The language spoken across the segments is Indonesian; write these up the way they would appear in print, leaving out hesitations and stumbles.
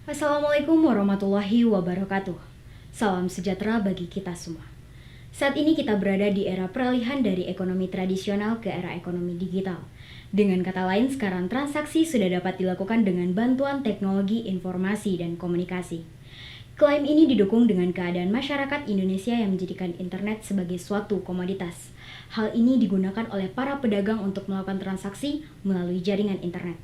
Assalamualaikum warahmatullahi wabarakatuh. Salam sejahtera bagi kita semua. Saat ini kita berada di era peralihan dari ekonomi tradisional ke era ekonomi digital. Dengan kata lain, sekarang transaksi sudah dapat dilakukan dengan bantuan teknologi informasi dan komunikasi. Klaim ini didukung dengan keadaan masyarakat Indonesia yang menjadikan internet sebagai suatu komoditas. Hal ini digunakan oleh para pedagang untuk melakukan transaksi melalui jaringan internet.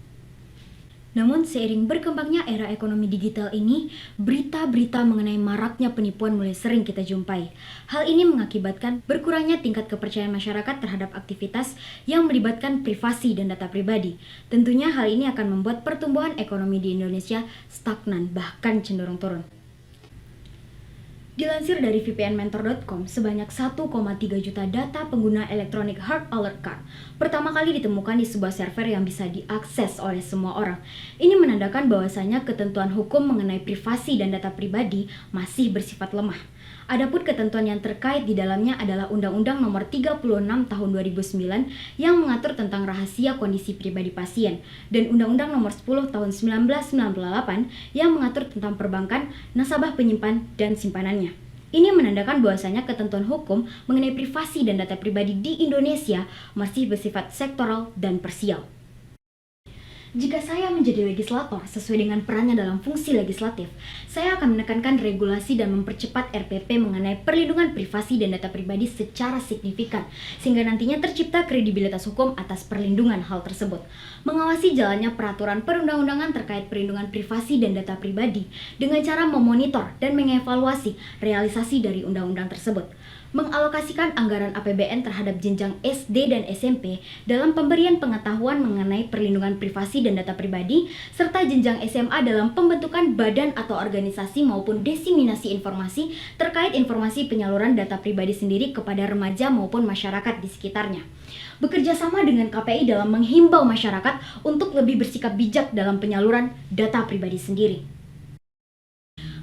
Namun seiring berkembangnya era ekonomi digital ini, berita-berita mengenai maraknya penipuan mulai sering kita jumpai. Hal ini mengakibatkan berkurangnya tingkat kepercayaan masyarakat terhadap aktivitas yang melibatkan privasi dan data pribadi. Tentunya hal ini akan membuat pertumbuhan ekonomi di Indonesia stagnan, bahkan cenderung turun. Dilansir dari vpnmentor.com, sebanyak 1,3 juta data pengguna Electronic Health Alert Card pertama kali ditemukan di sebuah server yang bisa diakses oleh semua orang. Ini menandakan bahwasanya ketentuan hukum mengenai privasi dan data pribadi masih bersifat lemah. Adapun ketentuan yang terkait di dalamnya adalah Undang-Undang Nomor 36 Tahun 2009 yang mengatur tentang rahasia kondisi pribadi pasien dan Undang-Undang Nomor 10 Tahun 1998 yang mengatur tentang perbankan, nasabah penyimpan, dan simpanannya. Ini menandakan bahwasanya ketentuan hukum mengenai privasi dan data pribadi di Indonesia masih bersifat sektoral dan parsial. Jika saya menjadi legislator sesuai dengan perannya dalam fungsi legislatif, saya akan menekankan regulasi dan mempercepat RPP mengenai perlindungan privasi dan data pribadi secara signifikan, sehingga nantinya tercipta kredibilitas hukum atas perlindungan hal tersebut. Mengawasi jalannya peraturan perundang-undangan terkait perlindungan privasi dan data pribadi dengan cara memonitor dan mengevaluasi realisasi dari undang-undang tersebut. Mengalokasikan anggaran APBN terhadap jenjang SD dan SMP dalam pemberian pengetahuan mengenai perlindungan privasi dan data pribadi, serta jenjang SMA dalam pembentukan badan atau organisasi maupun diseminasi informasi terkait informasi penyaluran data pribadi sendiri kepada remaja maupun masyarakat di sekitarnya. Bekerja sama dengan KPI dalam menghimbau masyarakat untuk lebih bersikap bijak dalam penyaluran data pribadi sendiri.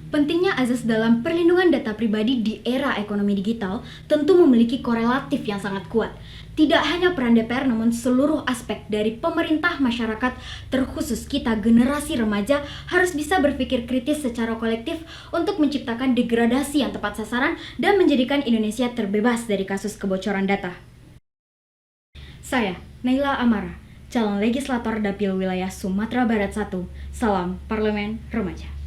Pentingnya azas dalam perlindungan data pribadi di era ekonomi digital tentu memiliki korelatif yang sangat kuat. Tidak hanya peran DPR, namun seluruh aspek dari pemerintah, masyarakat, terkhusus kita generasi remaja harus bisa berpikir kritis secara kolektif untuk menciptakan degradasi yang tepat sasaran dan menjadikan Indonesia terbebas dari kasus kebocoran data. Saya, Naila Amara, calon legislator Dapil Wilayah Sumatera Barat 1. Salam Parlemen Remaja.